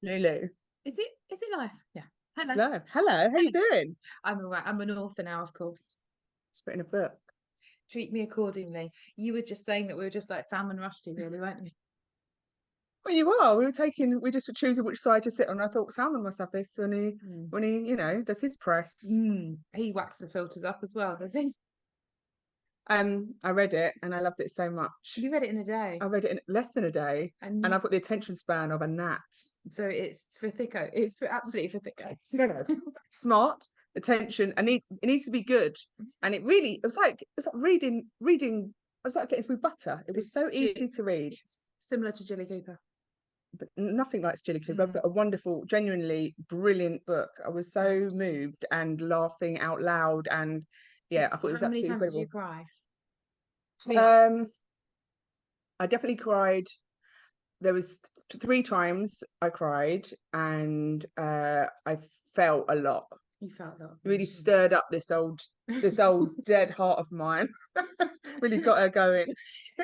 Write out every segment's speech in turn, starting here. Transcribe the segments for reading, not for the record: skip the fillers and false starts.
Lulu. Is it live? Yeah. Hello. Hello. Hello. How you doing? I'm all right. I'm an author now, of course. Just written a book. Treat me accordingly. You were just saying that we were just like Sam and Rushdie, really, weren't we? Well, you are. We just were choosing which side to sit on. I thought Salmon must have this Mm. when he, does his press. He whacks the filters up as well, does he? I read it and I loved it so much. You read it in a day, I read it in less than a day, and and I've got the attention span of a gnat. so it's for thicko. It's for absolutely for thickos. No, no. Smart, attention, and it needs to be good. And it was like reading. It was like getting through butter. It was It's so easy to read. it's similar to Jilly Cooper. But nothing like Sillier, Mm. but a wonderful, genuinely brilliant book. I was so moved and laughing out loud, and yeah, I thought it was How many absolutely times did you incredible. cry? Be Um, honest. I definitely cried. There was three times I cried, and I felt a lot. You felt a lot of Really emotions. stirred up this old dead heart of mine. Really got her going.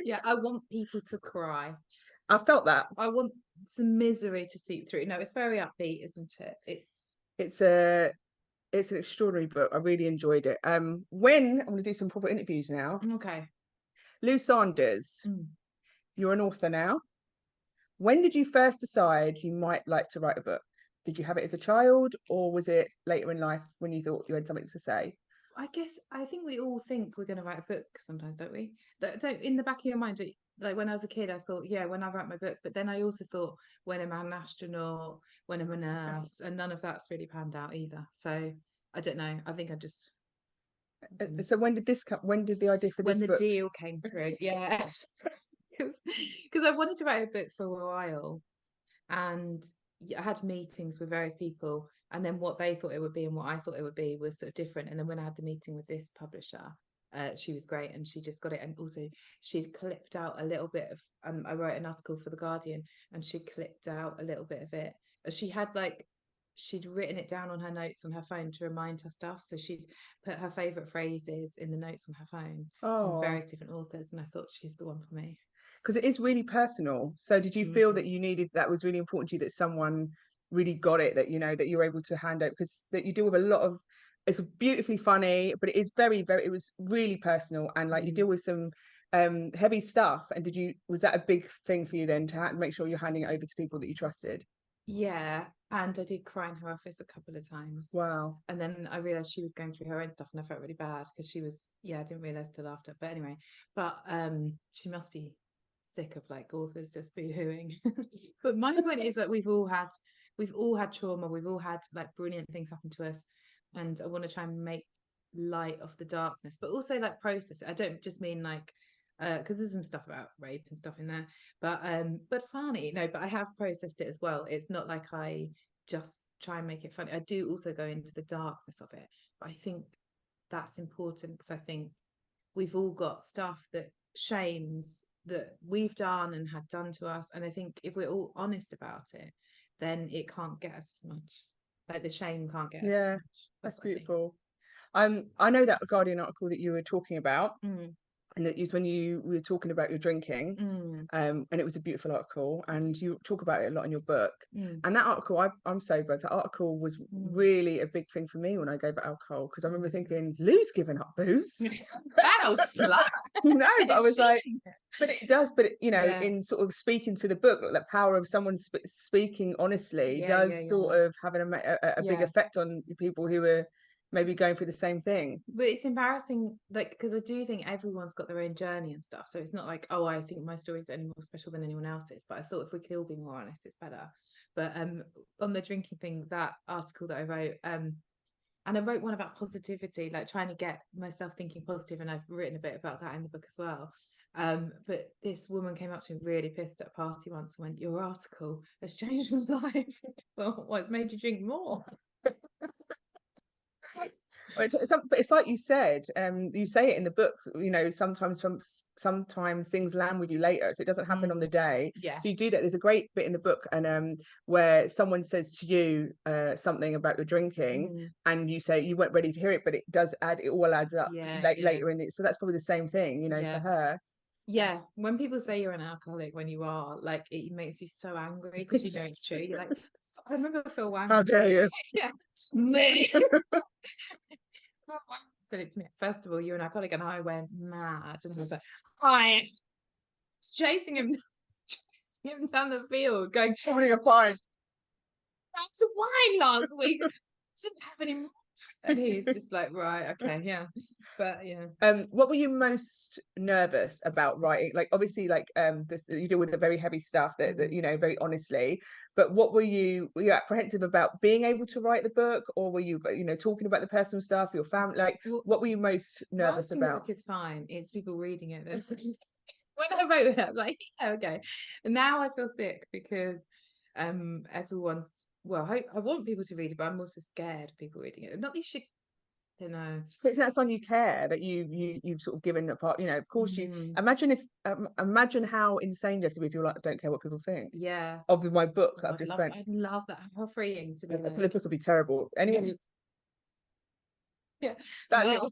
Yeah, I want people to cry. I felt that. I want some misery to seep through. No, it's very upbeat, isn't it? It's a it's an extraordinary book. I really enjoyed it. When I'm going to do some proper interviews now. Okay. Lou Sanders, Mm. you're an author now. When did you first decide you might like to write a book? Did you have it as a child, or was it later in life when you thought you had something to say? I think we all think we're going to write a book sometimes, don't we? Don't in the back of your mind, like when I was a kid, I thought, yeah, when I write my book. But then I also thought, when I'm an astronaut, when I'm a nurse, and none of that's really panned out either. So I don't know. I think I don't know. So when did this come? When did the idea for When this the book? deal came through, yeah, because I wanted to write a book for a while, and I had meetings with various people, and then what they thought it would be and what I thought it would be was sort of different. And then when I had the meeting with this publisher, she was great, and she just got it. And also, she clipped out a little bit of. I wrote an article for the Guardian, and she clipped out a little bit of it. She had like. She'd written it down on her notes on her phone to remind her stuff. So she'd put her favorite phrases in the notes on her phone from Oh, various different authors. And I thought she's the one for me. because it is really personal. So did you feel Mm. that that was really important to you that someone really got it, that that you're able to hand out, because that you deal with a lot of, it's beautifully funny, but it is it was really personal, and like you Mm. deal with some heavy stuff. And was that a big thing for you then to make sure you're handing it over to people that you trusted? Yeah, and I did cry in her office a couple of times. Wow. And then I realized she was going through her own stuff, and I felt really bad because she was, yeah, I didn't realize till after. But anyway, she must be sick of like authors just boo-hooing. But my point is that we've all had trauma, we've all had like brilliant things happen to us, and I want to try and make light of the darkness, but also like process it. I don't just mean like because there's some stuff about rape and stuff in there, but funny. No, but I have processed it as well. It's not like I just try and make it funny. I do also go into the darkness of it, but I think that's important because I think we've all got stuff that shames that we've done and had done to us, and I think if we're all honest about it, then it can't get us as much. Like the shame can't get us as Yeah, much. That's that's what I think. beautiful. I know that Guardian article that you were talking about, Mm, and that was when you were talking about your drinking. mm, And it was a beautiful article, and you talk about it a lot in your book. mm, And that article, I'm sober. That article was mm, really a big thing for me when I gave up alcohol, because I remember mm. thinking, Lou's given up booze. That old slut. No, but I was She. like, but it does. But Yeah, in sort of speaking to the book, like, the power of someone speaking honestly yeah, yeah, does yeah, sort of have a big yeah. effect on people who are maybe going through the same thing. But it's embarrassing, like, because I do think everyone's got their own journey and stuff. So it's not like, oh, I think my story is any more special than anyone else's. But I thought if we could all be more honest, it's better. But on the drinking thing, that article that I wrote, and I wrote one about positivity, like trying to get myself thinking positive, and I've written a bit about that in the book as well. But this woman came up to me really pissed at a party once and went, "Your article has changed my life." Well, it's made you drink more. But it's like you said, you say it in the books, sometimes things land with you later, so it doesn't happen on the Mm, day. yeah. So you do that. There's a great bit in the book, and where someone says to you something about your drinking, Mm, and you say you weren't ready to hear it, but it all adds up yeah, yeah, later in it. So that's probably the same thing, for yeah. her. Yeah, when people say you're an alcoholic when you are, like it makes you so angry because you know it's true. You're like, I remember Phil Wang. How dare you? Yeah. Me. Said it to me at festival, you and a colleague, and I went mad. And I was like, hi. Chasing him, chasing him down the field, going, Having a fine. that's wine last week. Didn't have any more. And he's just like, right, okay, yeah. But yeah. What were you most nervous about writing? Like, obviously, like you deal with the very heavy stuff that you know, very honestly. But what were you apprehensive about being able to write the book, or were you, you know, talking about the personal stuff, your family? Like, what were you most nervous Writing the about? book is fine. It's people reading it. When I wrote it, I was like, yeah, okay. And now I feel sick because everyone's, well, I want people to read it, but I'm also scared of people reading it. Not that you should, you know. It's that someone you care, that you've sort of given a part, you know. Of course, you imagine if imagine how insane you have to be if you're like, I don't care what people think. Yeah. Of my book that Oh, I've just spent. I'd love that. How freeing to be The like, book would be terrible. Anyway, yeah. that No.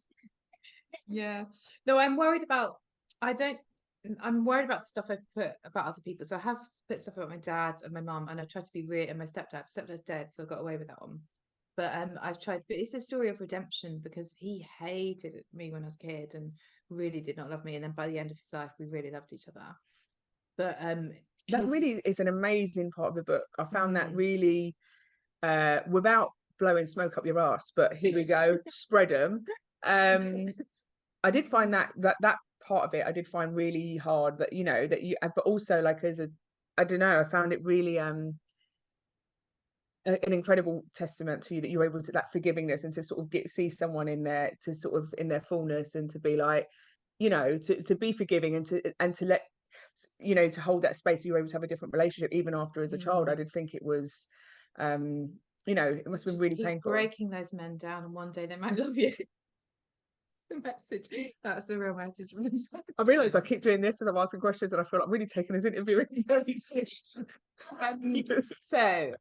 Yeah. No, I'm worried about, I don't, I'm worried about the stuff I've put about other people. So I have put stuff about my dad and my mum, and I tried to be real, and my stepdad. Stepdad's dead, so I got away with that one. But I've tried, but it's a story of redemption because he hated me when I was a kid and really did not love me. And then by the end of his life, we really loved each other. But that really is an amazing part of the book. I found that mm, really, without blowing smoke up your ass, but here we go, spread them. I did find that part of it, I did find really hard, that, you know, that you, but also like as a, I don't know, I found it really an incredible testament to you that you're able to, that forgivingness, and to sort of see someone in there, to sort of in their fullness, and to be like, you know, to be forgiving, and to let, you know, to hold that space, so you're able to have a different relationship even after as a child. I did think it was, you know, it must have been just really keep painful. breaking those men down, and one day they might love you. The message. That's the real message. I realise I keep doing this and I'm asking questions, and I feel like really taking this interview very seriously. So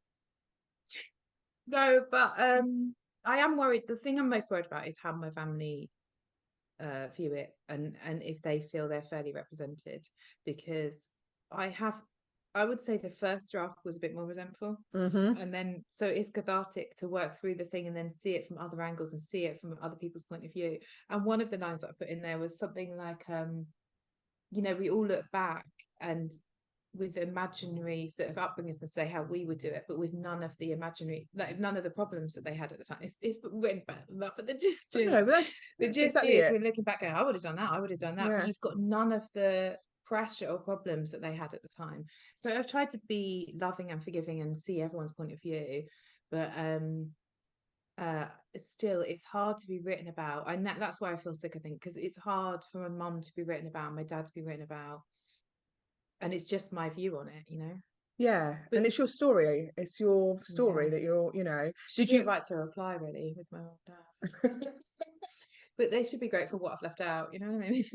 no, but I am worried. The thing I'm most worried about is how my family view it, and if they feel they're fairly represented, because I would say the first draft was a bit more resentful, and then so it's cathartic to work through the thing and then see it from other angles and see it from other people's point of view. And one of the lines that I put in there was something like, you know, we all look back and with imaginary sort of upbringings and say how we would do it, but with none of the imaginary, like none of the problems that they had at the time. It's written back enough, but the gist is, No, that's exactly it. we're looking back going, I would have done that, I would have done that, Yeah. but you've got none of the pressure or problems that they had at the time. So I've tried to be loving and forgiving and see everyone's point of view, but still it's hard to be written about. And that's why I feel sick, I think, because it's hard for my mum to be written about, my dad to be written about, and it's just my view on it, you know. Yeah, But and it's your story. It's your story yeah, that you're, you know. did you right to reply really with my old dad? But they should be grateful what I've left out, you know what I mean?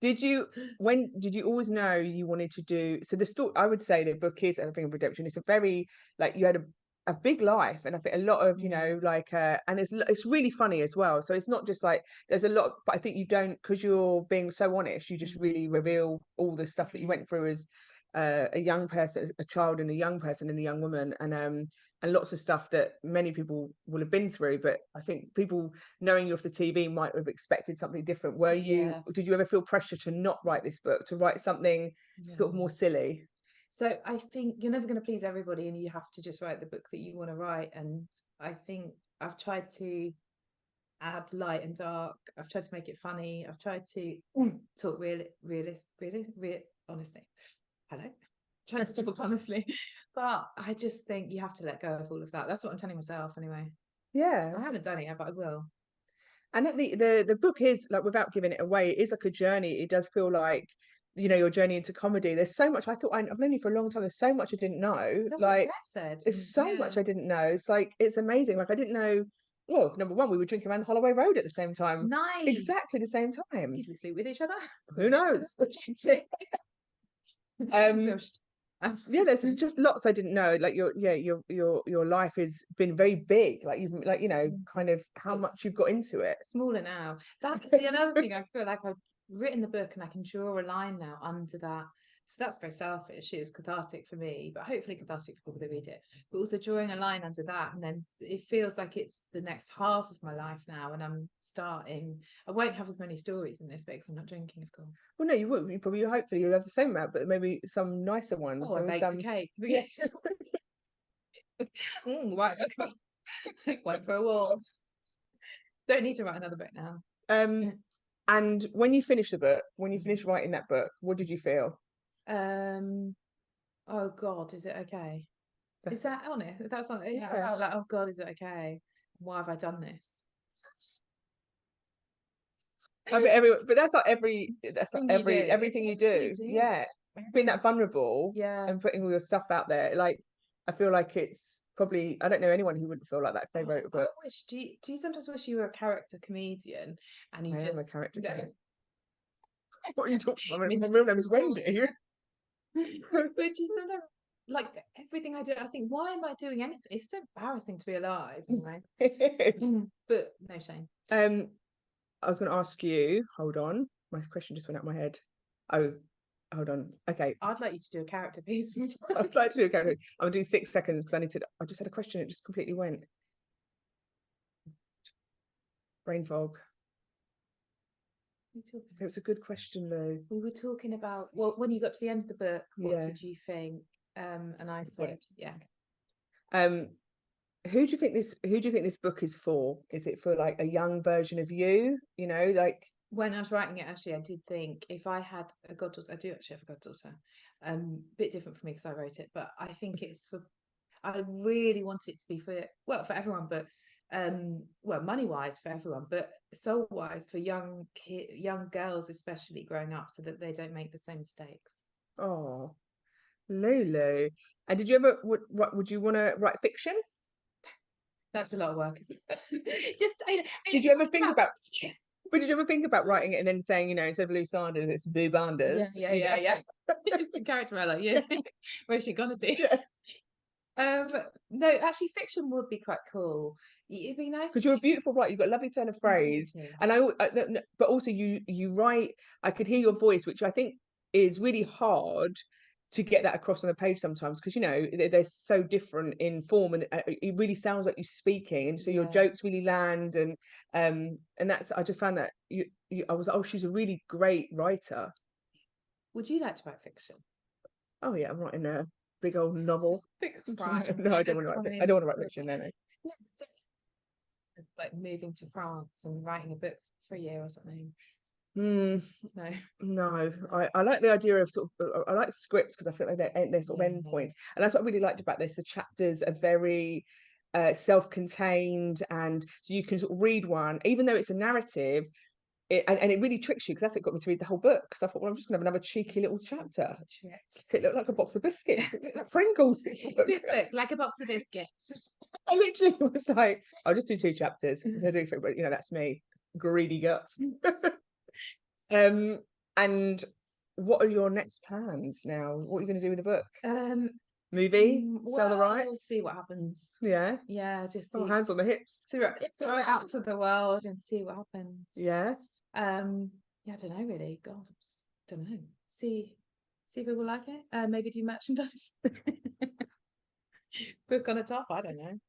Did you, when did you always know you wanted to do, so the story, I would say the book is a thing of redemption. It's a very, like, you had a big life, and I think a lot of, you know, like and it's really funny as well. So it's not just like, there's a lot, but I think you don't, because you're being so honest, you just really reveal all the stuff that you went through as a young person, a child, and a young person, and a young woman, and lots of stuff that many people will have been through. But I think people knowing you off the TV might have expected something different. Did you ever feel pressure to not write this book, to write something sort of more silly? So I think you're never going to please everybody, and you have to just write the book that you want to write. And I think I've tried to add light and dark. I've tried to make it funny. I've tried to talk honestly. Hello. Trying to talk honestly. But I just think you have to let go of all of that. That's what I'm telling myself anyway. Yeah. I haven't done it yet, but I will. And the book is, like, without giving it away, it is like a journey. It does feel like, you know, your journey into comedy. There's so much, I've known you for a long time. There's so much I didn't know. That's what Like, Brett said. there's so much I didn't know. It's like, it's amazing. Like, I didn't know. Well, number one, we were drinking around Holloway Road at the same time. Nice. Exactly the same time. Did we sleep with each other? Who knows? Yeah, there's just lots I didn't know. Like your life has been very big. Like you've, like, you know, kind of how much you've got into it. Smaller now. That's the another thing. I feel like I've written the book and I can draw a line now under that So that's very selfish. It's cathartic for me, but hopefully cathartic for people that read it. But also drawing a line under that, and then it feels like it's the next half of my life now, and I'm starting. I won't have as many stories in this bit because I'm not drinking, of course. Well, no, you would. You probably, hopefully, you'll have the same amount, but maybe some nicer ones. Oh, I Or baked some. a cake. Yeah. Right, went for a walk. Don't need to write another book now. And when you finish the book, when you Mhm. finish writing that book, what did you feel? Oh God, is it okay? Is that honest? That's not. Yeah. I Yeah. felt like, oh God, is it okay? Why have I done this? I mean, but that's not every. That's not Thing you do. everything you do. Yeah, being that vulnerable Yeah. and putting all your stuff out there. Like, I feel like it's probably. I don't know anyone who wouldn't feel like that if they wrote a book. I wish. Do you sometimes wish you were a character comedian and you I am a just character. no. What are you talking about? My Mr. real name is Wendy. But do you sometimes like everything I do? I think, why am I doing anything? It's so embarrassing to be alive, anyway. It is. But no shame. I was going to ask you. Hold on, my question just went out my head. Oh, hold on. Okay, I'd like you to do a character piece. I'd like to do a character. I'm gonna do 6 seconds because I need to. I just had a question. It just completely went. Brain fog. It was a good question, though. We were talking about, well, when you got to the end of the book, what Yeah. did you think? And I said, yeah. Who do you think this book is for? Is it for like a young version of you? You know, like When I was writing it, actually, I did think if I had a goddaughter, I do actually have a goddaughter. Bit different for me because I wrote it, but I think it's for. I really want it to be for for everyone, but money wise for everyone, but soul wise for young girls especially growing up, so that they don't make the same mistakes. oh, Lulu. And did you ever would you want to write fiction? That's a lot of work, isn't it? Did you ever think about? But did you ever think about writing it and then saying, instead of Lou Sanders, it's Boo Banders? Yeah. It's a character I like. Yeah, where's she gonna be? No, actually, fiction would be quite cool. It'd be nice Because you're a beautiful writer, you've got a lovely turn of phrase, and but also you write. I could hear your voice, which I think is really hard to get that across on the page sometimes, because they're so different in form, and it really sounds like you're speaking, and so your jokes really land, and that's I just found that I was she's a really great writer. Would you like to write fiction? Oh yeah, I'm writing a big old novel. Big crime. No, I don't want to write. I don't want to write fiction. No. Like moving to France and writing a book for a year or something. No, I like the idea of I like scripts because I feel like they're sort of endpoints, and that's what I really liked about this. The chapters are very self-contained, and so you can sort of read one, even though it's a narrative. And it really tricks you, because that's what got me to read the whole book. Because I thought, well, I'm just going to have another cheeky little chapter. It looked like a box of biscuits. It looked like Pringles. This book, like a box of biscuits. I literally was like, I'll just do 2 chapters. But that's me, greedy guts. And what are your next plans now? What are you going to do with the book? Movie? Sell the rights? We'll see what happens. Yeah. Just see. Hands on the hips. Throw it out to the world and see what happens. Yeah. I don't know really. God, I don't know. See if people like it. Maybe do merchandise. Book on a top. I don't know.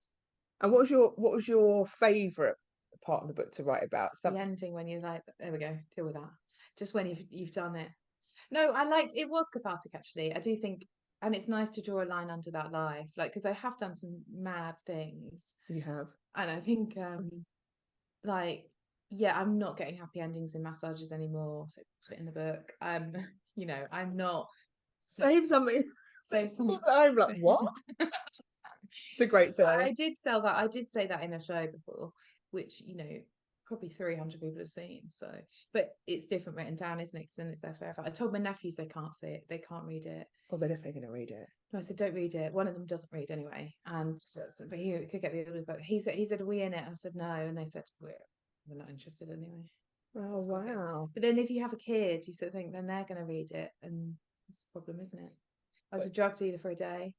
And what was your favourite part of the book to write about? The ending, when you're like, there we go, deal with that. Just when you've done it. No, I liked it. Was cathartic, actually. I do think, and it's nice to draw a line under that life, like, because I have done some mad things. You have. And I think I'm not getting happy endings in massages anymore. So put it in the book. I'm not. Save something. Save something. I'm like, what? It's a great sell. I did sell that. I did say that in a show before, which probably 300 people have seen. So, but it's different written down, isn't it? Because then it's there forever. I told my nephews they can't see it, they can't read it. Well, they're definitely going to read it. No, I said don't read it. One of them doesn't read anyway, but he could get the other book. He said, are we in it? I said no, and they said we're not interested anyway. Oh wow! But then if you have a kid, you sort of think then they're going to read it, and that's the problem, isn't it? I was a drug dealer for a day.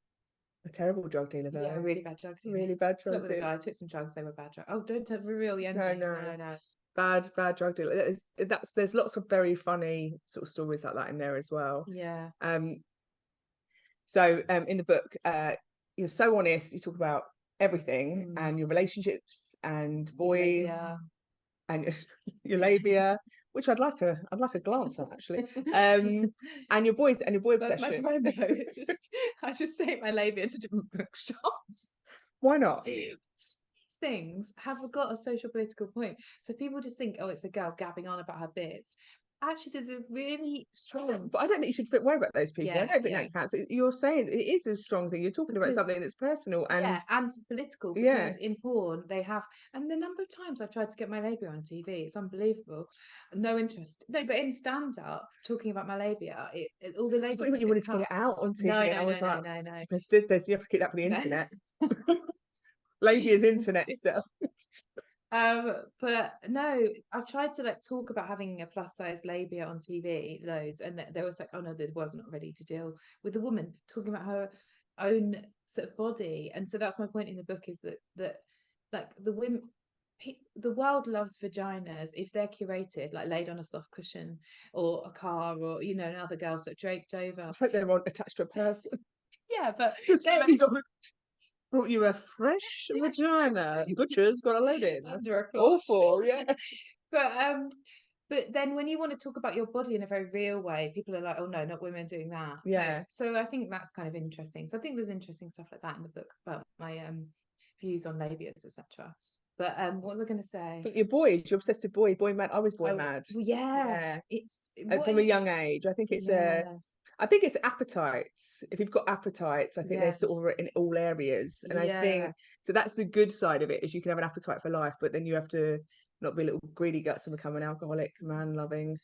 A terrible drug dealer, though. Yeah, a really bad drug dealer. Really bad drug dealer. I took some drugs, they were bad drugs. Oh, don't reveal the ending. No. bad drug dealer. There's lots of very funny sort of stories like that in there as well. Yeah. So in the book, you're so honest. You talk about everything and your relationships and boys and your labia, which I'd like a glance at actually. And your boy That's my obsession. promo. It's just I just take my labia to different bookshops. Why not? Things have got a social political point. So people just think, oh, it's a girl gabbing on about her bits. Actually, there's a really strong. But I don't think you should worry about those people. Yeah, I don't think that counts. You're saying it is a strong thing. You're talking about something that's personal and political. Because in porn they have, and the number of times I've tried to get my labia on TV, it's unbelievable. No interest. No, but in stand up, talking about my labia, all the labia. You wanted to get it out on TV, no, and I was no. there's you have to keep that for the internet. Labia's internet stuff. But no, I've tried to like talk about having a plus size labia on TV loads, and there was like, oh no, there was not ready to deal with the woman talking about her own sort of body. And so that's my point in the book, is that like the women, the world loves vaginas if they're curated, like laid on a soft cushion or a car, or another girl sort of draped over. I hope they weren't attached to a person. Yeah, but just brought you a fresh vagina. Butcher's got a load in. Under a cloth. Awful, yeah. But then when you want to talk about your body in a very real way, people are like, oh no, not women doing that. Yeah. So I think that's kind of interesting. So I think there's interesting stuff like that in the book about my views on labias, etc. But what was I going to say? But you're obsessed with boy mad. I was boy mad. Well, yeah. It's from a young age. I think it's I think it's appetites. If you've got appetites, I think they're sort of in all areas. And I think so that's the good side of it, is you can have an appetite for life, but then you have to not be a little greedy guts and become an alcoholic, man loving.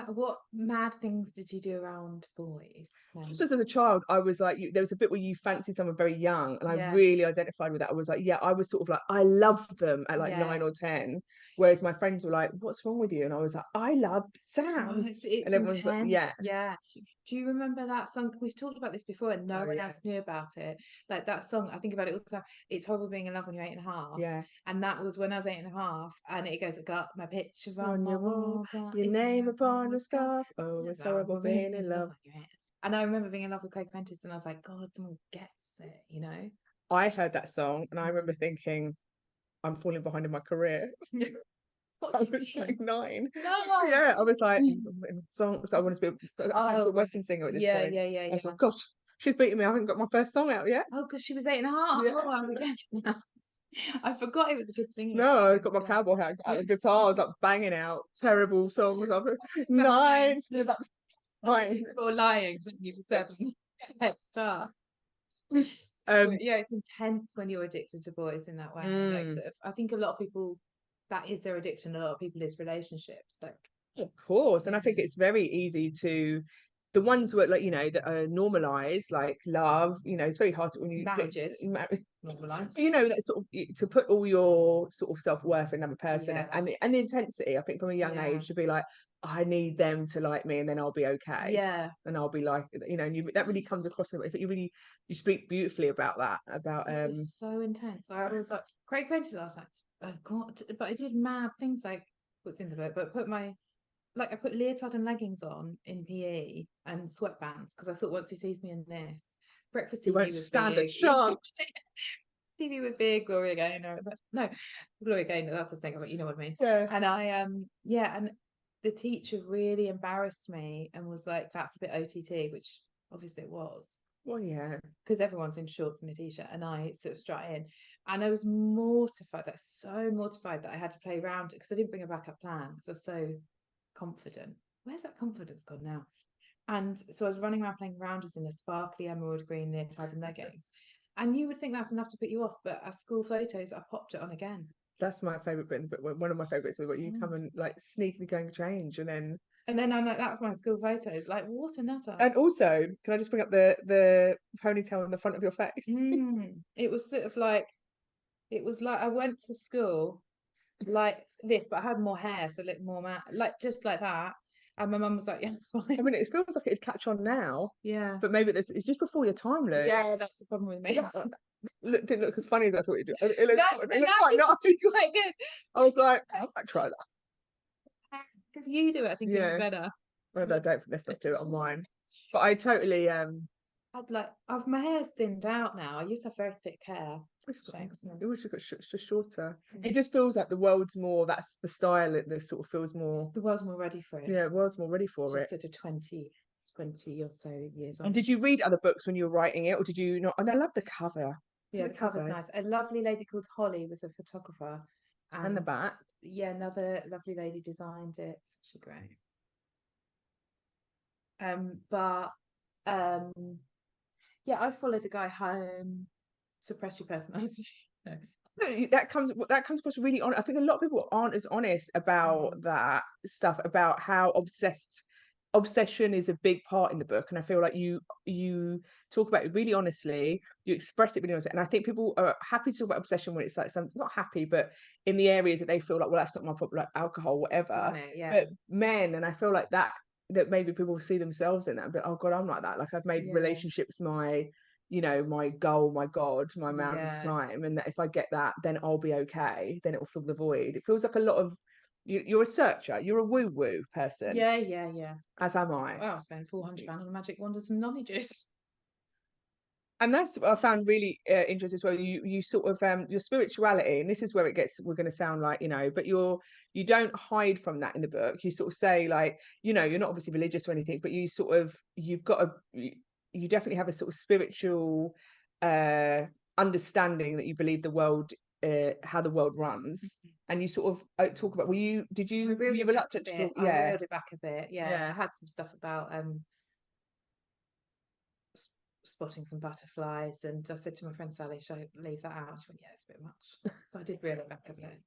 What mad things did you do around boys? Just as a child, I was like, there was a bit where you fancy someone very young, and I really identified with that. I was like, I was sort of like, I love them at like 9 or 10, whereas my friends were like, what's wrong with you? And I was like, I love Sam. Oh, it's and everyone's intense. like, yeah. Do you remember that song? We've talked about this before, and no one else knew about it. Like that song, I think about it all the time. It's horrible being in love when you're 8.5. Yeah. And that was when I was 8.5, and it goes, I got my picture on your wall, your name upon the scarf. Oh, it's horrible being in love. And I remember being in love with Craig Prentice, and I was like, God, someone gets it, I heard that song, and I remember thinking, I'm falling behind in my career. I was like 9. No. Yeah, I was like, songs. I wanted to be a Western singer at this point. Yeah. I was like, gosh, she's beating me. I haven't got my first song out yet. Oh, because she was 8.5. Yeah. Oh, I was like, I forgot it was a good singer. No, I got my cowboy hat, got the guitar, I was like banging out terrible songs. 9. 9. Or lying, so you were 7. Head start. It's intense when you're addicted to boys in that way. Like, I think a lot of people, that is their addiction. A lot of people is relationships. Like, of course, and I think it's very easy to. The ones where, like, that are normalized, like love, it's very hard to, when you marriages normalized. That sort of, to put all your sort of self-worth in another person, and the intensity, I think from a young age, to be like, I need them to like me, and then I'll be okay. Yeah. And I'll be like, and that really comes across. If you speak beautifully about that, about it was so intense. I was like, Craig Prentice, I was like, oh God, but I did mad things, like what's in the book, but I put leotard and leggings on in PE and sweatbands, because I thought, once he sees me in this, breakfast TV was stand big. a chance. TV was big. Gloria Gaynor. I was like, no, Gloria Gaynor, that's the thing, but you know what I mean. Yeah. And I and the teacher really embarrassed me and was like, that's a bit OTT, which obviously it was. Well, yeah, because everyone's in shorts and a t-shirt, and I sort of strut in, and I was mortified. I was so mortified that I had to play around it, because I didn't bring a backup plan, because I was so confident. Where's that confidence gone now? And so I was running around playing rounders in a sparkly emerald green leotard and leggings, and you would think that's enough to put you off, but as school photos, I popped it on again. That's my favourite bit, but one of my favourites was, like, you come and like sneakily going to change, and then I'm like, that's my school photos. Like, what a nutter. And also, can I just bring up the ponytail on the front of your face? It was sort of like, I went to school like this, but I had more hair, so it looked more like just like that. And my mum was like, yeah, fine. I mean, it feels like it'd catch on now. Yeah. But maybe it's just before your time, Luke. Yeah, that's the problem with me. Didn't look as funny as I thought it did. It looked quite nice. Quite good. I was like, I might try that. Because you do it, I think Yeah. it's better. Well, I don't. Let's not do it on mine. But I totally My hair's thinned out now. I used to have very thick hair. It wish it got just shorter. It just feels like the world's more. That's the style. It sort of feels more. The world's more ready for it. Yeah, the world's more ready for it. Just sort of 20 or so years on. And did you read other books when you were writing it, or did you not? And I love the cover. Yeah, the cover's nice. A lovely lady called Holly was a photographer. And the back. Yeah, another lovely lady designed it. It's actually great. Yeah, I followed a guy home. Suppress your personality. No. That comes across really on. I think a lot of people aren't as honest about that stuff, about how obsession is a big part in the book, and I feel like you talk about it really honestly, you express it really honestly, and I think people are happy to talk about obsession when it's like some not happy, but in the areas that they feel like, well, that's not my problem, like alcohol, whatever. Yeah. But men, and I feel like that maybe people see themselves in that, but oh god, I'm like that. Like I've made relationships my my goal, my god, my mountain to climb, and that if I get that, then I'll be okay, then it will fill the void. It feels like a lot of you're a searcher, you're a woo person. Yeah. As am I. Well, I spent £400 on a magic wand and some nonny juice. And that's what I found really interesting as well. You sort of your spirituality, and this is where we're going to sound like, but you don't hide from that in the book. You sort of say, like, you're not obviously religious or anything, but you definitely have a sort of spiritual understanding that you believe the world, how the world runs, and you sort of talk about. Were you reluctant to? I reeled it back a bit. Yeah, I had some stuff about spotting some butterflies, and I said to my friend Sally, should I leave that out? She went, yeah, it's a bit much. So I did reel it back a bit.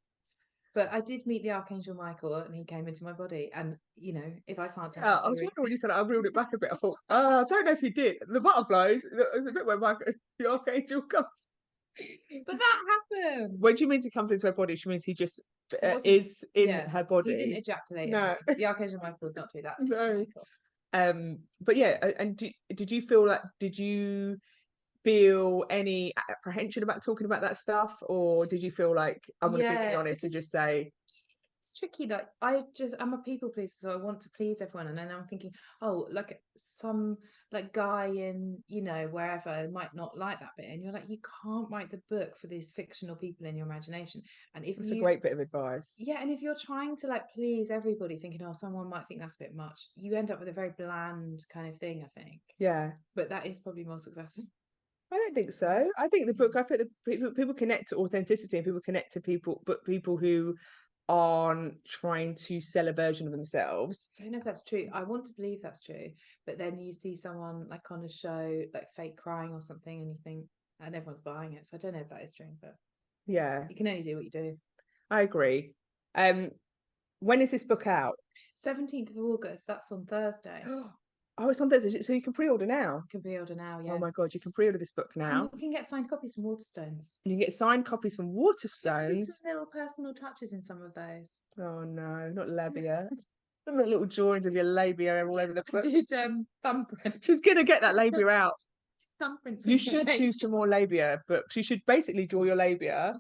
But I did meet the Archangel Michael, and he came into my body. And if I can't tell, I was wondering when you said I reeled it back a bit. I thought, I don't know if you did. The butterflies. There's a bit where the Archangel comes. But that happened. When she means he comes into her body, she means he just is in her body. He didn't ejaculate. No, the Archangel Michael would not do that. No. But yeah, and did you feel like, did you feel any apprehension about talking about that stuff, or did you feel like I'm going to be really honest and just say? It's tricky. Like I'm a people pleaser, so I want to please everyone, and then I'm thinking, oh, like some guy in wherever might not like that bit, and you're like, you can't write the book for these fictional people in your imagination. And if it's a great bit of advice. Yeah, and if you're trying to please everybody, thinking, oh, someone might think that's a bit much, you end up with a very bland kind of thing, I think. Yeah, but that is probably more successful. I don't think so. I think the book, I think people connect to authenticity, and people connect to people who aren't trying to sell a version of themselves. I don't know if that's true. I want to believe that's true, but then you see someone on a show fake crying or something, and you think, and everyone's buying it. So I don't know if that is true, but yeah, you can only do what you do. I agree. When is this book out? 17th of August. That's on Thursday. Oh, it's on Thursday, so you can pre-order now. You can pre-order now, yeah. Oh my god, you can pre-order this book now. And you can get signed copies from Waterstones. You can get signed copies from Waterstones. There's some little personal touches in some of those. Oh no, not Labia. Some little drawings of your labia all over the book. Did thumbprint. She's gonna get that labia out. Thumbprints. You should do some more labia books. You should basically draw your labia.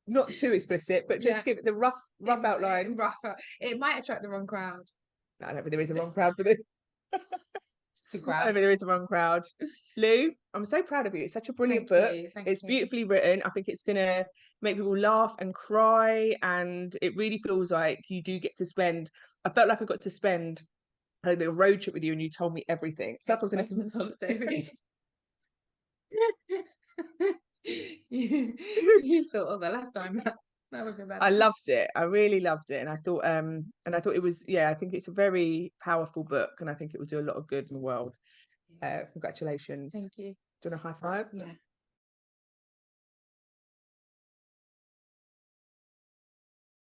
Not too explicit, but just give it the rough outline. It might attract the wrong crowd. No, I don't think there is a wrong crowd for this. Just a crowd. I don't think there is a wrong crowd. Lou, I'm so proud of you. It's such a brilliant book. It's beautifully written. I think it's gonna make people laugh and cry, and it really feels like you do get to spend. I felt like I got to spend a little road trip with you, and you told me everything. That was an holiday for you. You thought of the last time. I loved it. I really loved it, and I thought it was, I think it's a very powerful book, and I think it will do a lot of good in the world. Congratulations. Thank you. Do you want a high five? Yeah.